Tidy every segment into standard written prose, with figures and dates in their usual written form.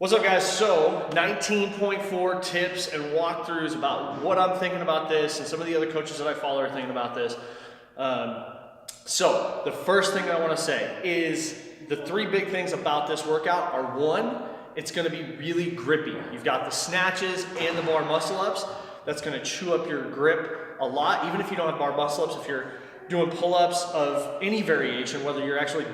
What's up, guys? So 19.4 tips and walkthroughs about what I'm thinking about this, and some of the other coaches that I follow are thinking about this. So the first thing that I want to say is the three big things about this workout are: one, it's going to be really grippy. You've got the snatches and the bar muscle ups. That's going to chew up your grip a lot, even if you don't have bar muscle ups. If you're doing pull-ups of any variation, whether you're actually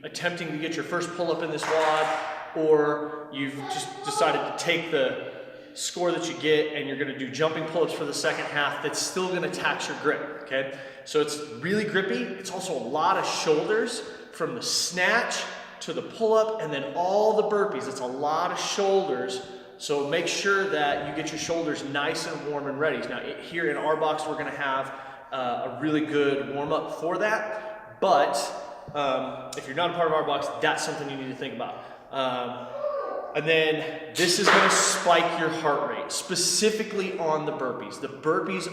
attempting to get your first pull-up in this WOD, or you've just decided to take the score that you get and you're going to do jumping pull-ups for the second half, that's still going to tax your grip, okay? So it's really grippy. It's also a lot of shoulders from the snatch to the pull-up and then all the burpees. It's a lot of shoulders, so make sure that you get your shoulders nice and warm and ready. Now here in our box, we're going to have a really good warm-up for that, but if you're not a part of our box, that's something you need to think about. And then this is going to spike your heart rate, specifically on the burpees. The burpees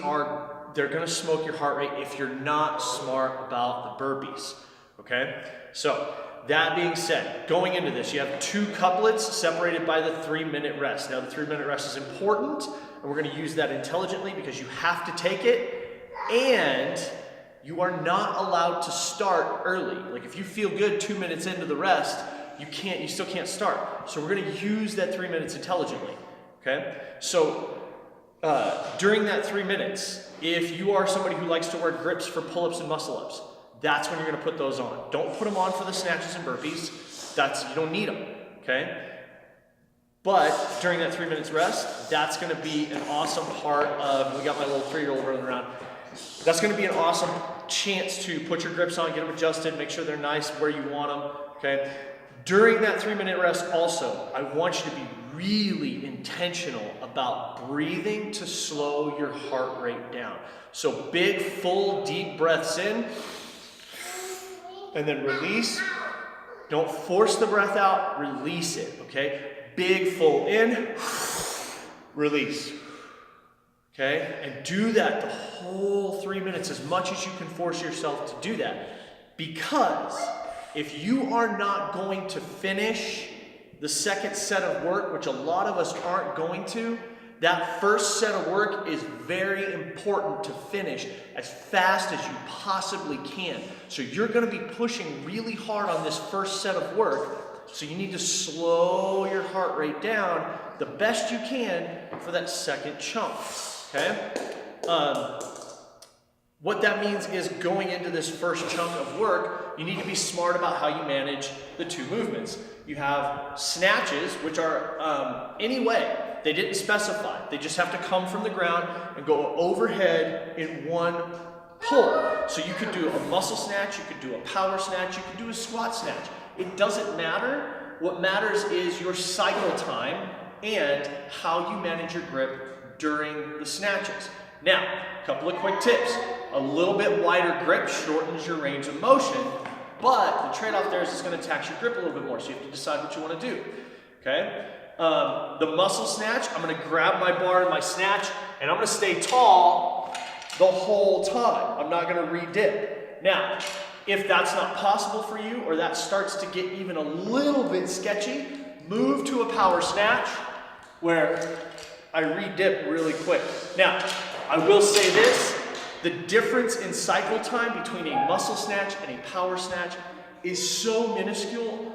they're going to smoke your heart rate if you're not smart about the burpees, okay? So that being said, going into this, you have two couplets separated by the 3-minute rest. Now the 3-minute rest is important, and we're going to use that intelligently because you have to take it, and you are not allowed to start early. Like if you feel good 2 minutes into the rest, you still can't start. So we're going to use that 3 minutes intelligently, okay? So during that 3 minutes, if you are somebody who likes to wear grips for pull-ups and muscle-ups, that's when you're going to put those on. Don't put them on for the snatches and burpees. You don't need them, okay? But during that 3 minutes rest, that's going to be an awesome part of, we got my little 3-year-old running around. That's going to be an awesome chance to put your grips on, get them adjusted, make sure they're nice where you want them, okay? During that 3-minute rest also, I want you to be really intentional about breathing to slow your heart rate down. So big, full, deep breaths in, and then release. Don't force the breath out, release it, okay? Big, full in, release. Okay, and do that the whole 3 minutes, as much as you can force yourself to do that. Because if you are not going to finish the second set of work, which a lot of us aren't going to, that first set of work is very important to finish as fast as you possibly can. So you're going to be pushing really hard on this first set of work, so you need to slow your heart rate down the best you can for that second chunk. Okay? What that means is going into this first chunk of work, you need to be smart about how you manage the two movements. You have snatches, which are any way. They didn't specify. They just have to come from the ground and go overhead in one pull. So you could do a muscle snatch, you could do a power snatch, you could do a squat snatch. It doesn't matter. What matters is your cycle time and how you manage your grip during the snatches. Now, a couple of quick tips. A little bit wider grip shortens your range of motion, but the trade-off there is it's going to tax your grip a little bit more, so you have to decide what you want to do, okay? The muscle snatch, I'm going to grab my bar in my snatch, and I'm going to stay tall the whole time. I'm not going to re-dip. Now, if that's not possible for you, or that starts to get even a little bit sketchy, move to a power snatch, where I re-dip really quick. Now, I will say this, the difference in cycle time between a muscle snatch and a power snatch is so minuscule.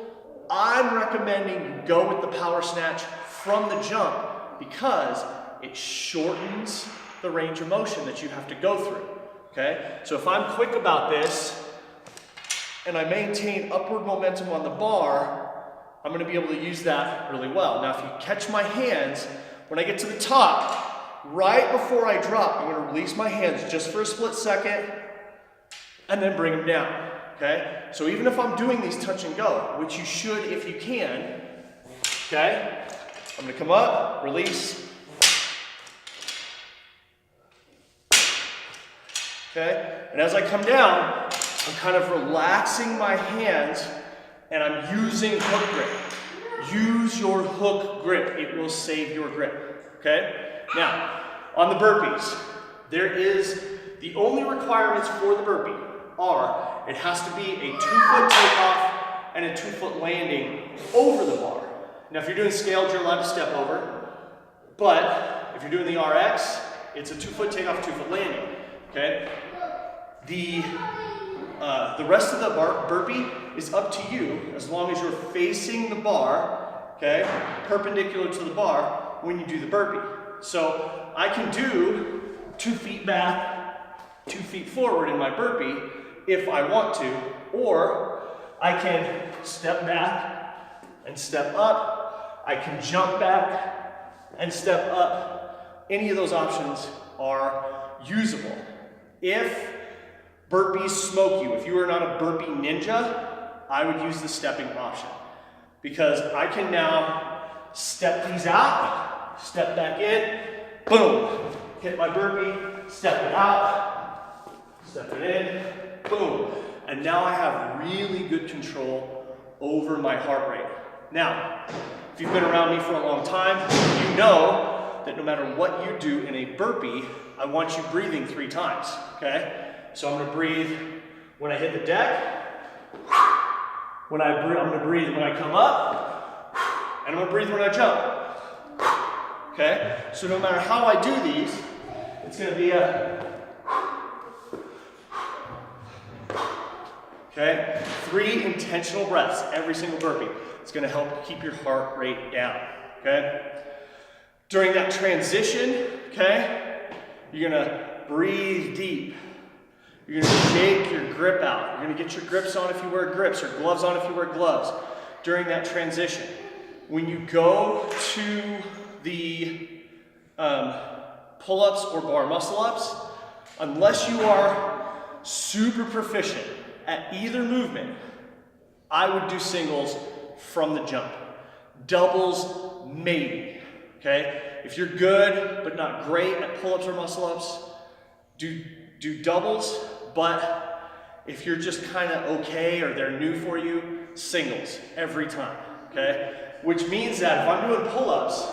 I'm recommending you go with the power snatch from the jump because it shortens the range of motion that you have to go through, okay? So if I'm quick about this and I maintain upward momentum on the bar, I'm gonna be able to use that really well. Now, if you catch my hands, when I get to the top, right before I drop, I'm going to release my hands just for a split second and then bring them down, okay? So even if I'm doing these touch and go, which you should if you can, okay? I'm going to come up, release, okay? And as I come down, I'm kind of relaxing my hands and I'm using hook grip. Use your hook grip. It will save your grip, okay? Now, on the burpees, the only requirements for the burpee are, it has to be a 2-foot takeoff and a 2-foot landing over the bar. Now if you're doing scaled, you're allowed to step over, but if you're doing the RX, it's a 2-foot takeoff, 2-foot landing, okay? The rest of the burpee is up to you as long as you're facing the bar, okay, perpendicular to the bar when you do the burpee. So I can do 2 feet back, 2 feet forward in my burpee if I want to, or I can step back and step up. I can jump back and step up. Any of those options are usable. If burpees smoke you, if you are not a burpee ninja, I would use the stepping option because I can now step these out, step back in, boom, hit my burpee, step it out, step it in, boom. And now I have really good control over my heart rate. Now, if you've been around me for a long time, you know that no matter what you do in a burpee, I want you breathing 3 times, okay? So I'm gonna breathe when I hit the deck, I'm gonna breathe when I come up, and I'm gonna breathe when I jump, okay? So no matter how I do these, it's gonna be okay? 3 intentional breaths every single burpee. It's gonna help keep your heart rate down, okay? During that transition, okay, you're gonna breathe deep. You're gonna shake your grip out. You're gonna get your grips on if you wear grips, or gloves on if you wear gloves during that transition. When you go to the pull-ups or bar muscle-ups, unless you are super proficient at either movement, I would do singles from the jump. Doubles, maybe, okay? If you're good but not great at pull-ups or muscle-ups, do doubles, but if you're just kind of okay or they're new for you, singles every time, okay? Which means that if I'm doing pull-ups,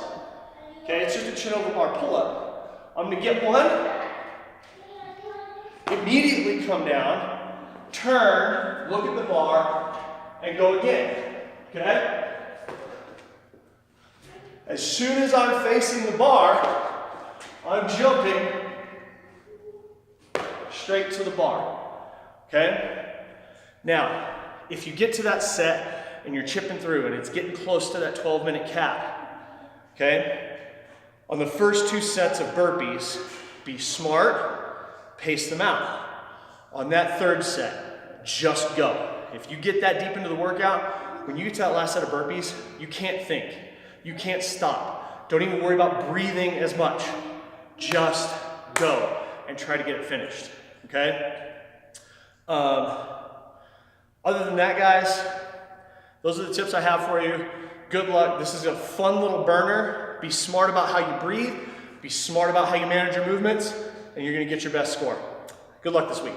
okay, it's just a chin over bar pull-up. I'm gonna get one, immediately come down, turn, look at the bar, and go again, okay? As soon as I'm facing the bar, I'm jumping straight to the bar, okay? Now, if you get to that set and you're chipping through and it's getting close to that 12-minute cap, okay? On the first 2 sets of burpees, be smart, pace them out. On that 3rd set, just go. If you get that deep into the workout, when you get to that last set of burpees, you can't think. You can't stop. Don't even worry about breathing as much. Just go and try to get it finished, okay? Other than that, guys, those are the tips I have for you. Good luck. This is a fun little burner. Be smart about how you breathe. Be smart about how you manage your movements, and you're gonna get your best score. Good luck this week.